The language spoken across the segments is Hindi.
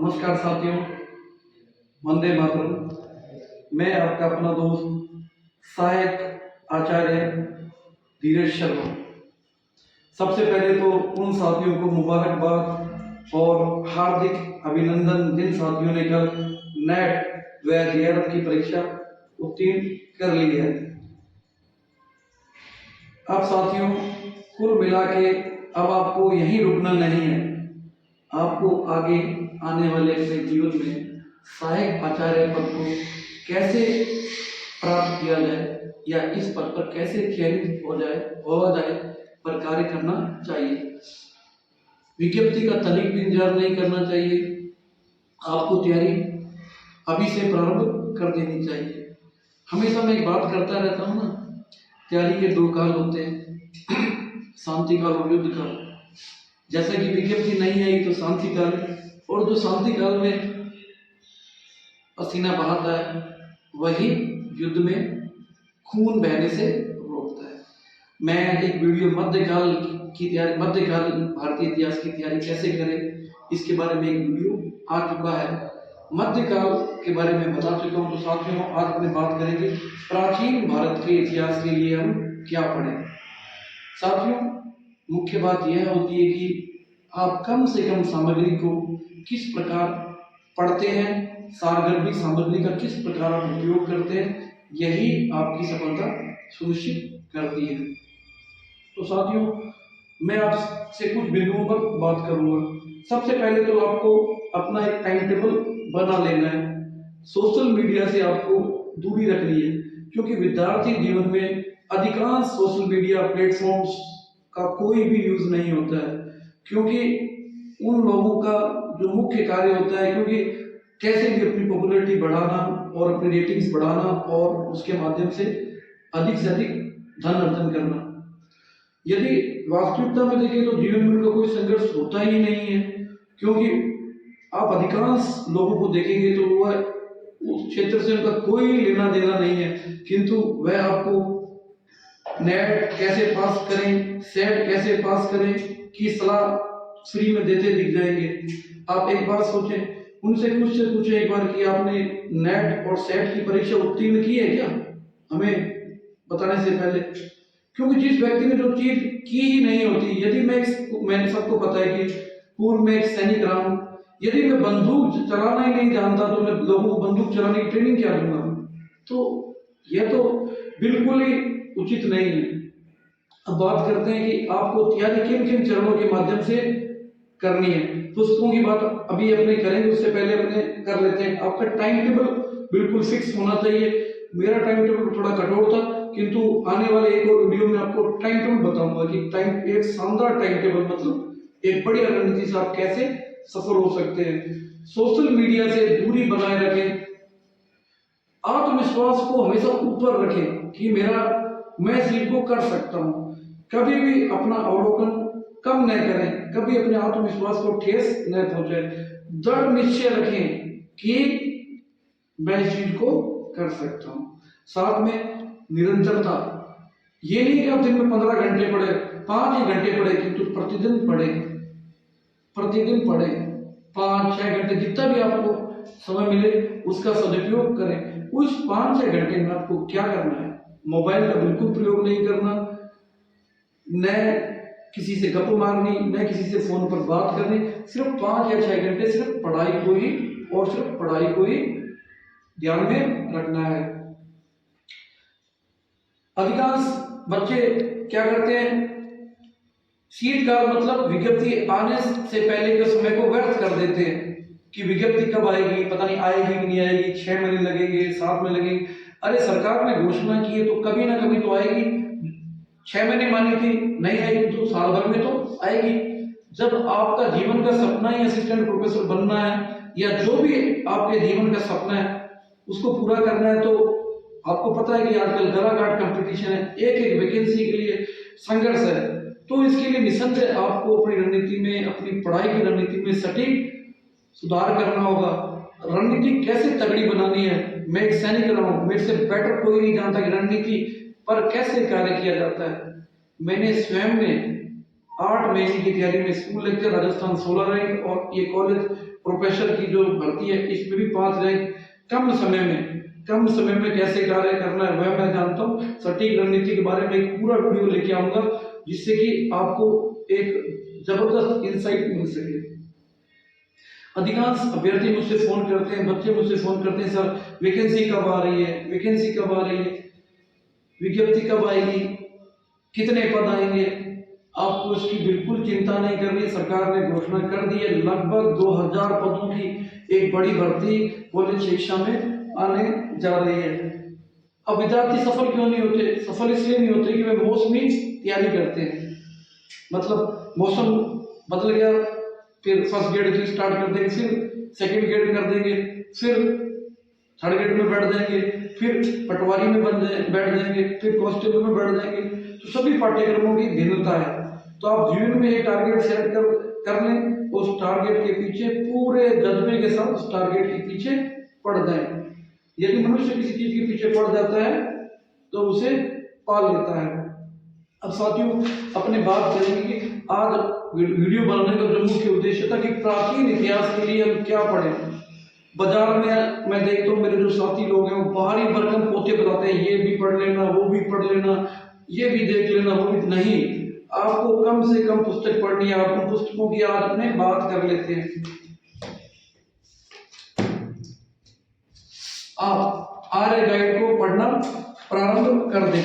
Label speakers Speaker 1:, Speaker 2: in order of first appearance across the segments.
Speaker 1: नमस्कार साथियों, वंदे मातरम। मैं आपका अपना दोस्त सहायक आचार्य धीरज शर्मा। सबसे पहले तो उन साथियों को मुबारकबाद और हार्दिक अभिनंदन जिन साथियों ने कल नेट व जेआरएफ की परीक्षा उत्तीर्ण कर ली है। अब साथियों, कुल मिला के अब आपको यहीं रुकना नहीं है। आपको आगे आने वाले अपने जीवन में सहायक आचार्य पद को कैसे प्राप्त किया जाए या इस पद पर कैसे चयनित हो जाए पर कार्य करना चाहिए। विज्ञप्ति का तनिक भी इंतजार नहीं करना चाहिए। आपको तैयारी अभी से प्रारंभ कर देनी चाहिए। हमेशा मैं एक बात करता रहता हूँ ना, तैयारी के दो काल होते हैं, शांति काल और युद्ध काल। जैसा कि विज्ञप्ति नहीं आई तो शांति काल, और जो शांति काल में पसीना बहाता है वही युद्ध में खून बहने से रोकता है। मैं एक वीडियो मध्यकाल भारतीय इतिहास की तैयारी कैसे करें इसके बारे में एक वीडियो आ चुका है। मध्यकाल के बारे में बता चुका हूँ। तो साथियों, आज अपने बात करेंगे प्राचीन भारत के इतिहास के लिए हम क्या पढ़ें। साथियों, मुख्य बात यह होती है कि आप कम से कम सामग्री को किस प्रकार पढ़ते हैं, सारगर्भित सामग्री का किस प्रकार आप उपयोग करते हैं, यही आपकी सफलता सुनिश्चित करती है। तो साथियों, मैं आपसे कुछ बिंदुओं पर बात करूंगा। सबसे पहले तो आपको अपना एक टाइम टेबल बना लेना है। सोशल मीडिया से आपको दूरी रखनी है, क्योंकि विद्यार्थी जीवन में अधिकांश सोशल मीडिया प्लेटफॉर्म्स का कोई भी यूज नहीं होता है, क्योंकि उन लोगों का जो मुख्य कार्य होता है क्योंकि कैसे भी अपनी पॉपुलैरिटी बढ़ाना और अपनी रेटिंग्स बढ़ाना और उसके माध्यम से अधिक धन अर्जन करना। यदि वास्तविकता में देखें तो जीवन में उनका कोई संघर्ष होता ही नहीं है, क्योंकि आप अधिकांश लोगों को देखेंगे तो वह उस क्षेत्र से उनका कोई लेना देना नहीं है, किंतु वह आपको नेट कैसे पास करें, सेट कैसे पास करें की सलाह फ्री में देते दिख जाएंगे। आप एक बात सोचें, उनसे पूछे एक बार कि आपने नेट और सेट की परीक्षा उत्तीर्ण की है क्या, हमें बताने से पहले। क्योंकि जिस व्यक्ति ने जो चीज की ही नहीं होती, यदि मैंने सबको पता है कि पूर्व में एक सैनिक रहा हूं, यदि मैं बंदूक चलाना ही नहीं जानता तो मैं लोगों को बंदूक चलाने की ट्रेनिंग क्या दूंगा। तो यह तो बिल्कुल ही उचित नहीं है। अब बात करते हैं कि आपको तैयारी किन किन चरणों के माध्यम से करनी है। पुस्तकों की बात अभी अपने करेंगे, उससे पहले अपने कर लेते हैं। आपका टाइम टेबल बिल्कुल फिक्स होना चाहिए। मेरा टाइम टेबल थोड़ा कठोर था, किंतु आने वाले एक और वीडियो में आपको टाइम टेबल बताऊंगा कि एक शानदार टाइम टेबल मतलब एक बढ़िया रणनीति से आप कैसे सफल हो सकते हैं। सोशल मीडिया से दूरी बनाए रखें। आत्मविश्वास को हमेशा ऊपर रखें कि मैं इस चीज को कर सकता हूं। कभी भी अपना अवलोकन कम न करें, कभी अपने आत्मविश्वास को ठेस न पहुंचाए। दृढ़ निश्चय रखें कि मैं इस चीज को कर सकता हूं। साथ में निरंतरता। ये नहीं कि आप दिन में 15 घंटे पढ़े, 5 ही घंटे पढ़े, किंतु प्रतिदिन पढ़े 5-6 घंटे, जितना भी आपको समय मिले उसका सदुपयोग करें। उस 5-6 घंटे में आपको क्या करना है, मोबाइल का बिल्कुल प्रयोग नहीं करना, न किसी से गप मारनी, न किसी से फोन पर बात करनी। सिर्फ 5 या 6 घंटे सिर्फ पढ़ाई को ही ध्यान में रखना है। अधिकांश बच्चे क्या करते हैं, शीतकाल मतलब विज्ञप्ति आने से पहले के समय को व्यर्थ कर देते हैं कि विज्ञप्ति कब आएगी, पता नहीं आएगी कि नहीं आएगी, 6 महीने लगेंगे, 7 महीने लगेंगे। अरे सरकार ने घोषणा की है तो कभी ना कभी तो आएगी। 6 महीने मानी थी, नहीं आएगी तो साल भर में तो आएगी। जब आपका जीवन का सपना ही असिस्टेंट प्रोफेसर बनना है या जो भी आपके जीवन का सपना है उसको पूरा करना है, तो आपको पता है कि आजकल गलाघाट कंपटीशन है, एक वैकेंसी के लिए संघर्ष है। तो इसके लिए निसंदेह आपको अपनी रणनीति में, अपनी पढ़ाई की रणनीति में सटीक सुधार करना होगा। रणनीति कैसे तगड़ी बनानी है, मैं एक सैनिक रहा हूं, मेरे से बेटर कोई नहीं जानता कि रणनीति पर कैसे कार्य किया जाता है। मैंने स्वयं ने 8 महीने की तैयारी में स्कूल लेक्चर राजस्थान 16 रैंक, और ये कॉलेज प्रोफेसर की जो भर्ती है इसमें भी 5 रैंक। कम समय में कैसे कार्य करना है वह मैं जानता हूँ। सटीक रणनीति के बारे में एक पूरा वीडियो लेके आऊंगा, जिससे कि आपको एक जबरदस्त इंसाइट मिल सके। अधिकांश अभ्यर्थी मुझसे फोन करते हैं, बच्चे मुझसे फोन करते हैं, सर वैकेंसी कब आ रही है, वैकेंसी कब आ रही है, विज्ञप्ति कब आएगी, कितने पद आएंगे। आपको इसकी बिल्कुल चिंता नहीं करनी। सरकार ने घोषणा कर दी है, लगभग 2000 पदों की एक बड़ी भर्ती कॉलेज शिक्षा में आने जा रही है। अब विद्यार्थी सफल क्यों नहीं होते? सफल इसलिए नहीं होते कि वे मौसमी तैयारी करते हैं। मतलब मौसम बदल गया, फिर फर्स्ट ग्रेड से स्टार्ट कर देंगे, फिर सेकंड ग्रेड कर देंगे, फिर थर्ड ग्रेड में बैठ जाएंगे, फिर पटवारी में बैठ जाएंगे, फिर कांस्टेबल में बैठ जाएंगे। तो सभी पाठ्यक्रमों की भिन्नता है। तो आप जीवन में एक टारगेट सेट कर लें, उस टारगेट के पीछे पूरे जज्बे के साथ उस टारगेट के पीछे पड़ जाएं। यदि मनुष्य किसी चीज के पीछे पड़ जाता है तो उसे पाल लेता है। अब साथियों, अपने बात करेंगे कि आज वीडियो बनाने का जो मुख्य उद्देश्य था कि प्राचीन इतिहास के लिए हम क्या पढ़ें। बाजार में मैं देखता हूँ मेरे जो साथी लोग हैं वो बाहरी भरकम पोते बताते हैं, ये भी पढ़ लेना, वो भी पढ़ लेना, ये भी देख लेना, वो भी नहीं। आपको कम से कम पुस्तक पढ़नी है। आप उन पुस्तकों की आज अपने बात कर लेते हैं। आप आर्य गाइड को पढ़ना प्रारंभ कर दें।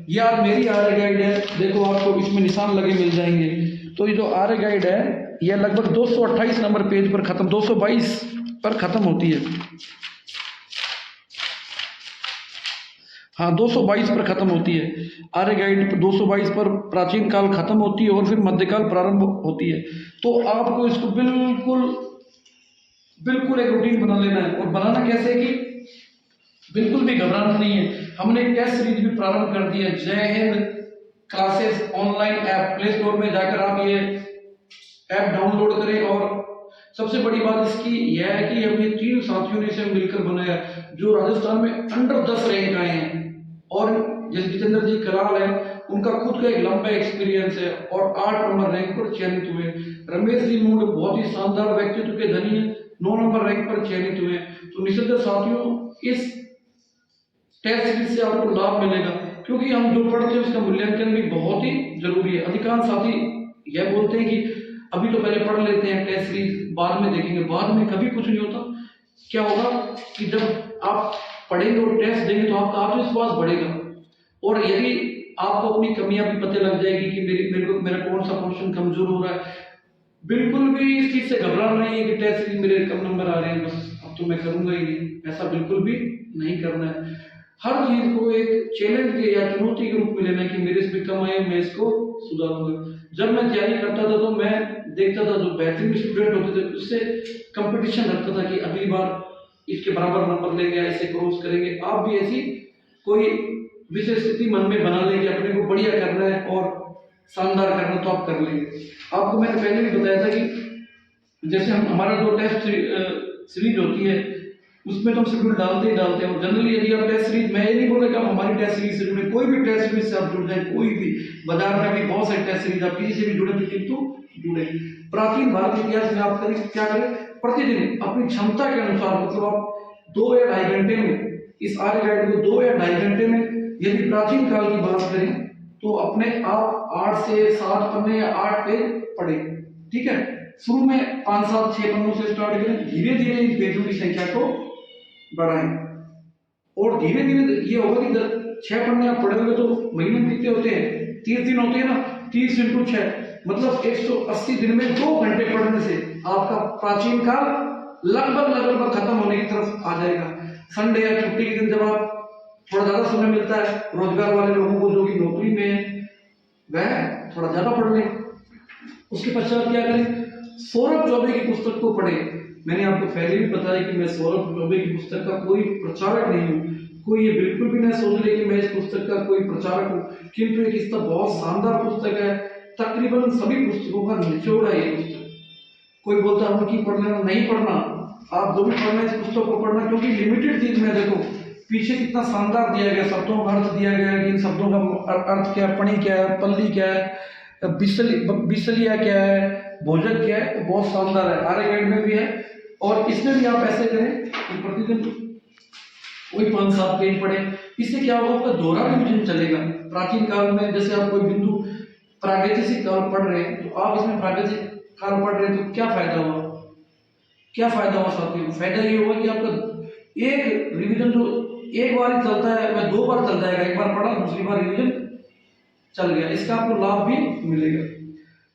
Speaker 1: ये आज मेरी आर्य गाइड है, देखो आपको इसमें निशान लगे मिल जाएंगे। तो ये जो आर्य गाइड है यह लगभग 228 नंबर पेज पर खत्म, 222 पर खत्म होती है। हाँ, 222 पर खत्म होती है आर्य गाइड। 222 पर प्राचीन काल खत्म होती है और फिर मध्यकाल प्रारंभ होती है। तो आपको इसको बिल्कुल एक रूटीन बना लेना है। और बनाना कैसे है कि बिल्कुल भी घबराना नहीं है। हमने एक टेस्ट सीरीज भी प्रारंभ कर दी है, जय Hind classes online app. Play store में जाकर आप ये ऐप डाउनलोड करें। और सबसे बड़ी बात इसकी यह है कि अपने 3 साथियों ने इसे मिलकर बनाया जो राजस्थान में अंडर 10 रैंक आए हैं। और जैसे जितेंद्र जी कराल है, उनका खुद का एक लंबा एक्सपीरियंस है और 8 नंबर रैंक पर चयनित हुए। रमेश जी मूड बहुत ही शानदार व्यक्तित्व के धनी है, 9 नंबर रैंक पर चयनित हुए। तो निश्चित साथियों, इस टेस्ट सीरीज से आपको लाभ मिलेगा, क्योंकि हम जो पढ़ते हैं उसका मूल्यांकन भी बहुत ही जरूरी है। अधिकांश साथी यह बोलते हैं कि अभी तो पहले पढ़ लेते हैं टेस्ट सीरीज, बाद में देखेंगे। बाद में कभी कुछ नहीं होता। क्या होगा कि जब आप पढ़ेंगे और टेस्ट देंगे तो आपका आत्मविश्वास बढ़ेगा। और यदि आपको अपनी कमियां भी पता लग जाएगी कि मेरा कौन सा क्वेश्चन कमजोर हो रहा है, बिल्कुल भी इस चीज से घबराना नहीं है कि टेस्ट सीरीज मेरे कम नंबर आ रहे हैं, बस अब तो मैं करूंगा ही नहीं। ऐसा बिल्कुल भी नहीं करना है। हर चीज को एक चैलेंज के या चुनौती के रूप में लेना है कि मेरे इसमें कम आए, मैं इसको सुधारूंगा। जब मैं तैयारी करता था तो मैं देखता था जो बेहतरीन स्टूडेंट होते थे उससे कंपटीशन रखता था कि अगली बार इसके बराबर नंबर लेंगे, ऐसे क्रॉस करेंगे। आप भी ऐसी कोई विशेष स्थिति मन में बना लेंगे, अपने को बढ़िया करना है और शानदार करना, तो आप कर लेंगे। आपको मैंने पहले भी बताया था कि जैसे हमारा जो टेस्ट सीरीज होती है उसमें तो हम शेड्यूल डालते ही डालते हैं। और जनरली यदि आप टेस्ट सीरीज, मैं ये नहीं बोल रहा कि आप हमारी टेस्ट सीरीज से जुड़े, कोई भी टेस्ट सीरीज से आप जुड़ जाए, कोई भी बाजार में भी बहुत सारी टेस्ट सीरीज आप किसी से भी जुड़े तो किंतु जुड़े। प्राचीन भारत इतिहास में आप क्या करें, प्रतिदिन अपनी क्षमता के अनुसार, मतलब आप 2 या 2.5 घंटे में इस आर्य गाइड को 2 या 2.5 घंटे में यदि प्राचीन काल की बात करें तो अपने आप 8 से 7 पन्ने या 8 पेज पढ़े। ठीक है, शुरू में 5, 7, 6 पन्नों से स्टार्ट करें, धीरे धीरे इन पेजों की संख्या को बढ़ाएं। और धीरे धीरे ये होगा कि 6 पन्ने आप पढ़ोगे तो महीने में कितने होते हैं, 30 दिन होते हैं ना, 30 × 6 मतलब 180 दिन में 2 घंटे पढ़ने से आपका प्राचीन काल लगभग खत्म होने की तरफ आ जाएगा। संडे या छुट्टी के दिन जब आप थोड़ा ज्यादा समय मिलता है, रोजगार वाले लोगों को जो कि नौकरी में है वह थोड़ा ज्यादा पढ़ लें। उसके पश्चात क्या करें, सौरभ चौबे की पुस्तक को पढ़ें। मैंने आपको पहले भी बताया कि मैं सौरभ चौबे की पुस्तक का कोई प्रचारक नहीं हूँ। कोई ये बिल्कुल भी नहीं सोच ले कि मैं इस पुस्तक का कोई प्रचारक हूँ, किंतु एक इसका बहुत शानदार पुस्तक है। तकरीबन सभी पुस्तकों का निचोड़ है ये पुस्तक। कोई बोलता है उनकी पढ़ना, नहीं पढ़ना, आप जो भी पढ़ना इस पुस्तक को पढ़ना, क्योंकि लिमिटेड चीज में देखो पीछे कितना शानदार दिया गया, शब्दों का अर्थ दिया गया है कि इन शब्दों का अर्थ क्या है, पणी क्या है, पल्ली क्या है, बिचौलिया क्या है, भोजक क्या है, तो बहुत शानदार है, आर्य गाइड में भी है। और इसमें भी आप ऐसे करें कि प्रतिदिन कोई 5-7 पेज पढ़े। इससे क्या होगा, आपका दोहरा रिवीजन चलेगा। प्राचीन काल में जैसे आप कोई बिंदु प्रागैतिहासिक काल पढ़ रहे हैं, तो आप इसमें प्रागैतिहासिक काल पढ़ रहे हैं, तो क्या फायदा हुआ, क्या फायदा हुआ साथियों? फायदा ये होगा कि आपका एक रिवीजन जो एक बार ही चलता है वह 2 बार चल जाएगा। एक बार पढ़ा, दूसरी बार रिवीजन चल गया, इसका आपको लाभ भी मिलेगा।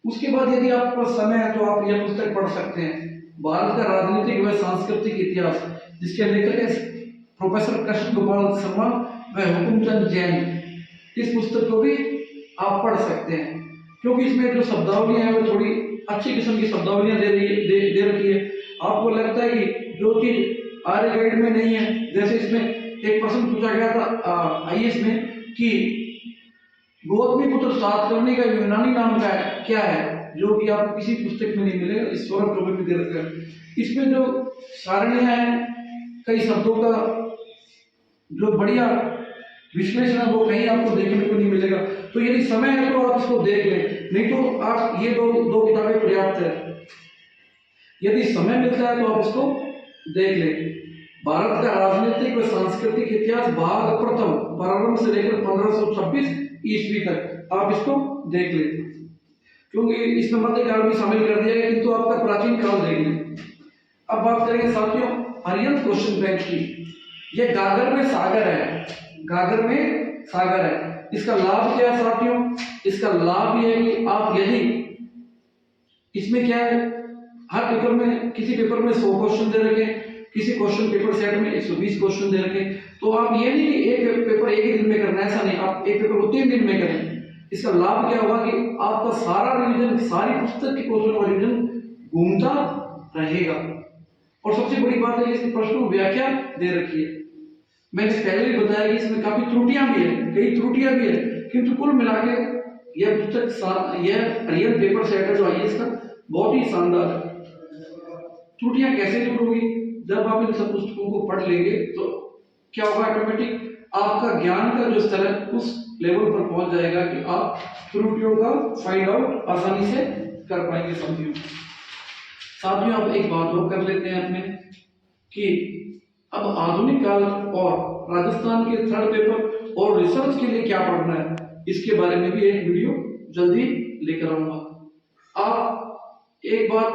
Speaker 1: उसके बाद यदि आपके पास समय है तो आप यह पुस्तक पढ़ सकते हैं, भारत का राजनीतिक व सांस्कृतिक इतिहास, जिसके लेखक है प्रोफेसर कृष्ण गोपाल शर्मा व हुकुमचंद जैन। इस पुस्तक को भी आप पढ़ सकते हैं, क्योंकि इसमें जो शब्दावलियां हैं वो थोड़ी अच्छी किस्म की शब्दावलियां दे रखी है। आपको लगता है कि जो चीज आर्य गाइड में नहीं है, जैसे इसमें एक प्रश्न पूछा गया था आईएएस में कि गौतमी पुत्र सातकर्णी का यूनानी नाम क्या है, जो कि आपको किसी पुस्तक में नहीं मिलेगा, इस सौरभ चौबे में दे रखा है। इसमें जो सारणियां हैं, कई शब्दों का जो बढ़िया विश्लेषण है वो कहीं आपको देखने को नहीं मिलेगा। तो यदि समय है तो आप इसको देख लें, नहीं तो आप ये दो किताबें पर्याप्त है। यदि समय मिलता है तो आप इसको देख लें। भारत का राजनीतिक व सांस्कृतिक इतिहास भाग प्रथम, प्रारंभ से लेकर 1526 ईस्वी तक आप इसको देख लें, क्योंकि इसमें मध्यकाल भी शामिल कर दिया है, किंतु आपका प्राचीन काल देख लें। अब बात करेंगे साथियों अरिहंत क्वेश्चन बैंक की। यह गागर में सागर है, गागर में सागर है। इसका लाभ क्या है साथियों? इसका लाभ यह है कि आप यदि इसमें क्या है, हर पेपर में, किसी पेपर में 100 क्वेश्चन दे रखे, किसी क्वेश्चन पेपर सेट में 120 क्वेश्चन दे रखे, तो आप ये नहीं कि एक पेपर एक ही दिन में करना है, ऐसा नहीं, आप एक पेपर को 3 दिन में करें। इसका लाभ क्या होगा कि आपका सारा रिवीजन, सारी पुस्तक की क्वेश्चन का रिवीजन घूमता रहेगा। और सबसे बड़ी बात है, इसके प्रश्नों की व्याख्या दे रखी है। मैंने पहले भी बताया कि इसमें काफी त्रुटियां भी है, कई त्रुटियां भी है, किंतु कुल मिलाकर यह पुस्तक, यह रियल पेपर सेट है जो आईएएस का, बहुत ही शानदार है। त्रुटियां कैसे दूर होगी? जब आप इन सब पुस्तकों को पढ़ लेंगे तो क्या होगा, ऑटोमेटिक आपका ज्ञान का जो स्तर है उस लेवल पर पहुंच जाएगा कि आप त्रुटियों का फाइंड आउट आसानी से कर पाएंगे। साथियों अब एक बात और कर लेते हैं अपने कि अब आधुनिक काल और राजस्थान के थर्ड पेपर और रिसर्च के लिए क्या पढ़ना है, इसके बारे में भी एक वीडियो जल्दी लेकर आऊंगा। आप एक बात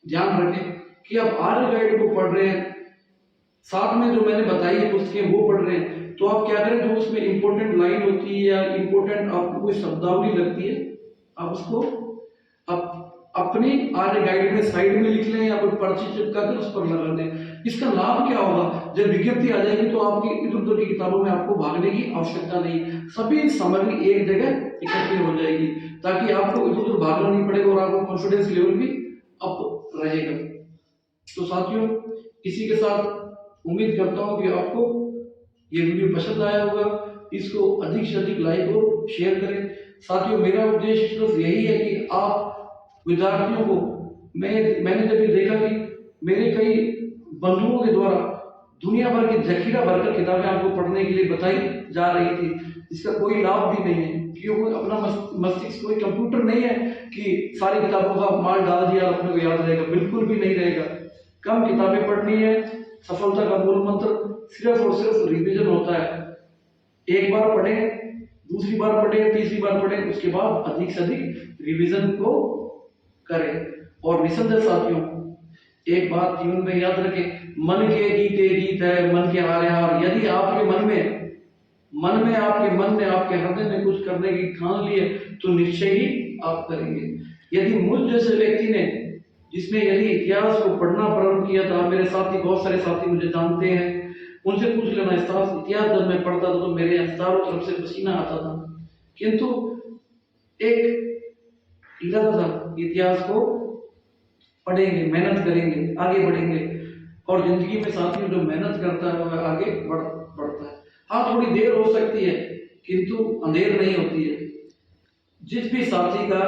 Speaker 1: ध्यान रखें कि आप आर्य गाइड को पढ़ रहे हैं, साथ में जो मैंने बताई है पुस्तकें वो पढ़ रहे हैं, तो आप क्या करें, जो उसमें इंपॉर्टेंट लाइन होती है या इंपॉर्टेंट आपको कोई शब्दावली लगती है, आप उसको अपनी आर्य गाइड में साइड में लिख लें या कोई पर्ची चिपका कर उस पर लगा दें। इसका लाभ क्या होगा, जब विज्ञप्ति आ जाएगी तो आपकी इधर उधर की किताबों में आपको भागने की आवश्यकता नहीं, सभी सामग्री एक जगह इकट्ठी हो जाएगी, ताकि आपको इधर उधर भागना नहीं पड़ेगा और आपको कॉन्फिडेंस लेवल भी अप रहेगा। तो साथियों इसी के साथ उम्मीद करता हूं कि आपको ये वीडियो पसंद आया होगा। इसको अधिक से अधिक लाइक और शेयर करें। साथियों मेरा उद्देश्य सिर्फ यही है कि आप विद्यार्थियों को, मैंने जब ये देखा कि मेरे कई बंधुओं के द्वारा दुनिया भर की जखीरा भरकर किताबें आपको पढ़ने के लिए बताई जा रही थी, इसका कोई लाभ भी नहीं है, क्योंकि अपना मस्तिष्क कोई कंप्यूटर नहीं है कि सारी किताबों का माल डाल दिया अपने को याद रहेगा, बिल्कुल भी नहीं रहेगा। कम किताबें पढ़नी है, सफलता का मूल मंत्र सिर्फ और सिर्फ रिवीजन होता है। एक बार पढ़े, दूसरी बार पढ़े, तीसरी बार पढ़े, उसके बाद अधिक से अधिक रिवीजन को करें। और निसंदेह साथियों एक बात जीवन में याद रखें, मन के जीते जीत है, मन के हारे हार। यदि आपके मन में आपके मन ने आपके हृदय में कुछ करने की ठान ली है तो निश्चय ही आप करेंगे। यदि मुझ जैसे व्यक्ति ने, जिसने यदि इतिहास को पढ़ना प्रारंभ किया था, मेरे साथी बहुत सारे साथी मुझे जानते हैं, उनसे पूछ लेना, इतिहास जब मैं पढ़ता था तो मेरे चारों तरफ से पसीना आता था, किंतु एक इरादा था, इतिहास को पढ़ेंगे, मेहनत करेंगे, आगे बढ़ेंगे। और जिंदगी में साथियों जो मेहनत करता है वह आगे बढ़ता है। हाँ थोड़ी देर हो सकती है किंतु अंधेर नहीं होती है। जिस भी साथी का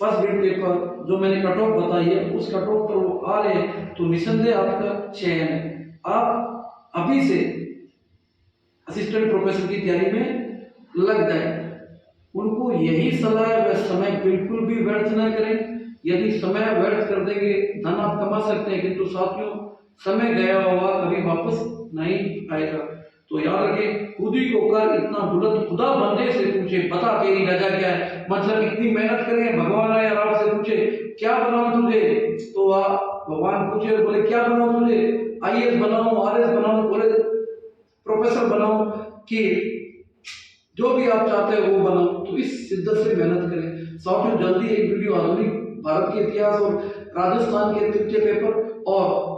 Speaker 1: फर्स्ट ग्रेड पेपर जो मैंने कट ऑफ बताई है उस कट ऑफ पर वो आ रहे तो निसंदेह आपका चयन है। आप अभी से असिस्टेंट प्रोफेसर की तैयारी में लग जाए। उनको यही सलाह है, वह समय बिल्कुल भी व्यर्थ न करें। यदि समय व्यर्थ कर देंगे, धन आप कमा सकते हैं, किंतु साथियों समय गया हुआ कभी वापस नहीं आएगा। तो याद रखें, खुद ही को कर इतना बुलंद, खुदा बंदे से पूछे बता तेरी रजा क्या है। मतलब इतनी मेहनत करें, भगवान आए और आपसे पूछे क्या बनाऊं तुझे, तो भगवान पूछे बोले क्या बनाऊं तुझे, IAS बनाऊं, RS बनाऊं, बोले प्रोफेसर बनाऊं, कि जो भी आप चाहते हो वो बनाओ। तो इस शिद्दत से मेहनत करें। साथियों जल्दी एक वीडियो आधुनिक भारत के इतिहास और राजस्थान के तृतीय पेपर और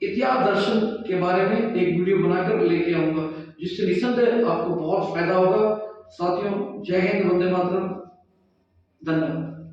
Speaker 1: इतिहास दर्शन के बारे में एक वीडियो बनाकर लेके आऊंगा, जिससे निसंदेह आपको बहुत फायदा होगा। साथियों जय हिंद, वंदे मातरम, धन्यवाद।